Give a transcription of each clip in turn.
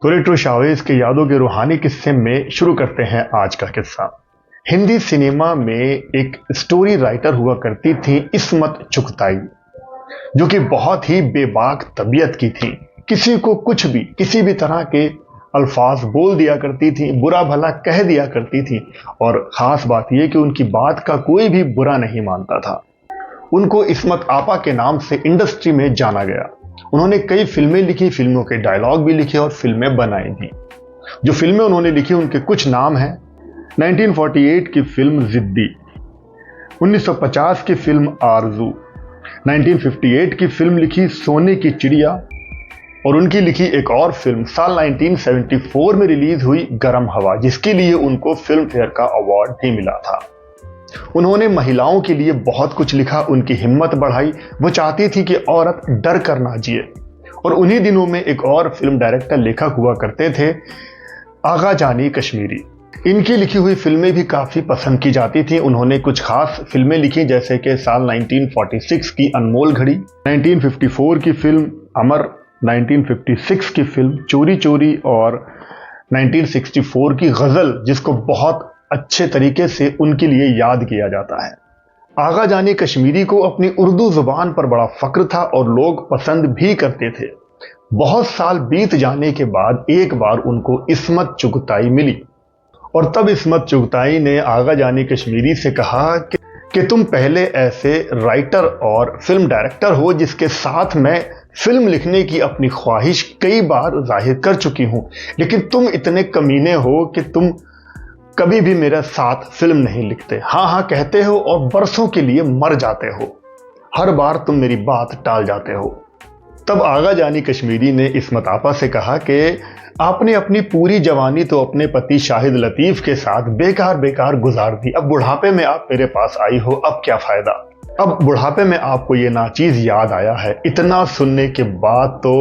तो retro Chavez के यादों के रूहानी किस्से में शुरू करते हैं आज का किस्सा। हिंदी सिनेमा में एक स्टोरी राइटर हुआ करती थी इस्मत चुगताई, जो कि बहुत ही बेबाक तबीयत की थी। किसी को कुछ भी किसी भी तरह के अल्फाज बोल दिया करती थी, बुरा भला कह दिया करती थी, और खास बात यह कि उनकी बात का कोई भी बुरा नहीं मानता था। उनको इस्मत आपा के नाम से इंडस्ट्री में जाना गया। उन्होंने कई फिल्में लिखी, फिल्मों के डायलॉग भी लिखे और फिल्में बनाई भी। जो फिल्में उन्होंने लिखी उनके कुछ नाम हैं। 1948 की फिल्म जिद्दी, 1950 की फिल्म आरजू, 1958 की फिल्म लिखी सोने की चिड़िया, और उनकी लिखी एक और फिल्म साल 1974 में रिलीज हुई गरम हवा, जिसके लिए उनको फिल्म फेयर का अवार्ड भी मिला था। उन्होंने महिलाओं के लिए बहुत कुछ लिखा, उनकी हिम्मत बढ़ाई। वो चाहती थी कि औरत डर कर ना जिए। और उन्हीं दिनों में एक और फिल्म डायरेक्टर लेखक हुआ करते थे, आगा जानी कश्मीरी। इनकी लिखी हुई फिल्में भी काफ़ी पसंद की जाती थी। उन्होंने कुछ खास फिल्में लिखी, जैसे कि साल 1946 की अनमोल घड़ी, 1954 की फिल्म अमर, 1956 की फिल्म चोरी चोरी, और 1964 की गज़ल, जिसको बहुत अच्छे तरीके से उनके लिए याद किया जाता है। आगा जानी कश्मीरी को अपनी उर्दू जुबान पर बड़ा फक्र था और लोग पसंद भी करते थे। बहुत साल बीत जाने के बाद एक बार उनको इस्मत चुगताई मिली, और तब इस्मत चुगताई ने आगा जानी कश्मीरी से कहा कि तुम पहले ऐसे राइटर और फिल्म डायरेक्टर हो जिसके साथ मैं फिल्म लिखने की अपनी ख्वाहिश कई बार जाहिर कर चुकी हूं, लेकिन तुम इतने कमीने हो कि तुम कभी भी मेरे साथ फिल्म नहीं लिखते। हाँ हाँ कहते हो और बरसों के लिए मर जाते हो। हर बार तुम मेरी बात टाल जाते हो। तब आगा जानी कश्मीरी ने इस्मत आपा से कहा कि आपने अपनी पूरी जवानी तो अपने पति शाहिद लतीफ़ के साथ बेकार बेकार गुजार दी। अब बुढ़ापे में आप मेरे पास आई हो, अब क्या फ़ायदा। अब बुढ़ापे में आपको ये नाचीज़ याद आया है। इतना सुनने के बाद तो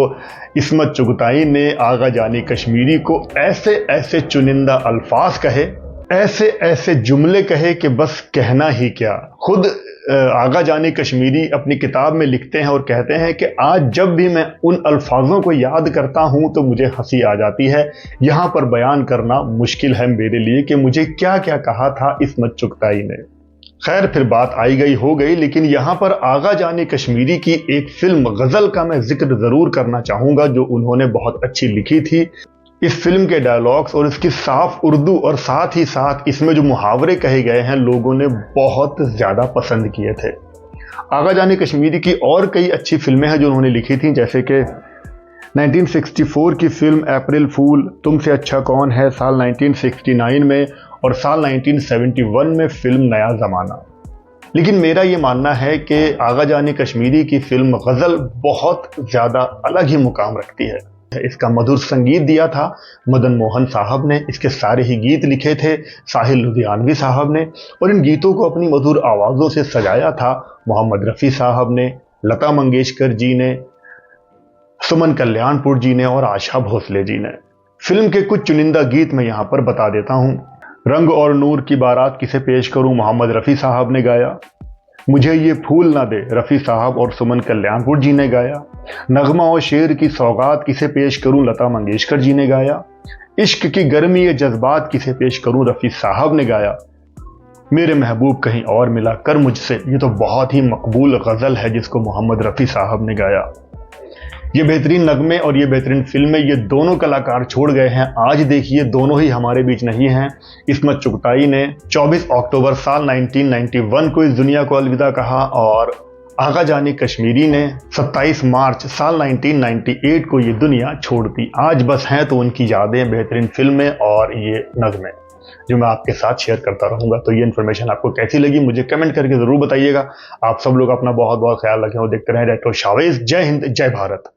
इस्मत चुगताई ने आगा जानी कश्मीरी को ऐसे ऐसे चुनिंदा अल्फाज कहे, ऐसे ऐसे जुमले कहे कि बस कहना ही क्या। खुद आगा जानी कश्मीरी अपनी किताब में लिखते हैं और कहते हैं कि आज जब भी मैं उन अल्फाजों को याद करता हूं तो मुझे हंसी आ जाती है। यहां पर बयान करना मुश्किल है मेरे लिए कि मुझे क्या क्या कहा था इस्मत चुगताई ने। खैर, फिर बात आई गई हो गई, लेकिन यहाँ पर आगा जानी कश्मीरी की एक फिल्म गज़ल का मैं जिक्र ज़रूर करना चाहूँगा, जो उन्होंने बहुत अच्छी लिखी थी। इस फिल्म के डायलॉग्स और इसकी साफ उर्दू और साथ ही साथ इसमें जो मुहावरे कहे गए हैं, लोगों ने बहुत ज़्यादा पसंद किए थे। आगा जानी कश्मीरी की और कई अच्छी फिल्में हैं जो उन्होंने लिखी थी, जैसे कि 1964 की फिल्म अप्रैल फूल, तुमसे अच्छा कौन है साल 1969 में, और साल 1971 में फिल्म नया ज़माना। लेकिन मेरा ये मानना है कि आगा जानी कश्मीरी की फिल्म गज़ल बहुत ज़्यादा अलग ही मुकाम रखती है। इसका मधुर संगीत दिया था मदन मोहन साहब ने, इसके सारे ही गीत लिखे थे साहिल लुधियानवी साहब ने, और इन गीतों को अपनी मधुर आवाज़ों से सजाया था मोहम्मद रफ़ी साहब ने, लता मंगेशकर जी ने, सुमन कल्याणपुर जी ने और आशा भोसले जी ने। फिल्म के कुछ चुनिंदा गीत मैं यहाँ पर बता देता हूँ। रंग और नूर की बारात किसे पेश करूँ, मोहम्मद रफ़ी साहब ने गाया। मुझे ये फूल ना दे, रफ़ी साहब और सुमन कल्याणपुर जी ने गाया। नगमा और शेर की सौगात किसे पेश करूं, लता मंगेशकर जी ने गाया। इश्क की गर्मी ये जज्बात किसे पेश करूं, रफ़ी साहब ने गाया। मेरे महबूब कहीं और मिला कर मुझसे, ये तो बहुत ही मकबूल गज़ल है जिसको मोहम्मद रफ़ी साहब ने गाया। ये बेहतरीन नगमे और ये बेहतरीन फिल्में ये दोनों कलाकार छोड़ गए हैं। आज देखिए दोनों ही हमारे बीच नहीं हैं। इस्मत चुगताई ने 24 अक्टूबर साल 1991 को इस दुनिया को अलविदा कहा, और आगा जानी कश्मीरी ने 27 मार्च साल 1998 को ये दुनिया छोड़ दी। आज बस हैं तो उनकी यादें, बेहतरीन फिल्में और ये नगमे जो मैं आपके साथ शेयर करता रहूँगा। तो ये इन्फॉर्मेशन आपको कैसी लगी मुझे कमेंट करके ज़रूर बताइएगा। आप सब लोग अपना बहुत बहुत ख्याल रखें और देखते रहें रेट्रो शावेज। जय हिंद, जय भारत।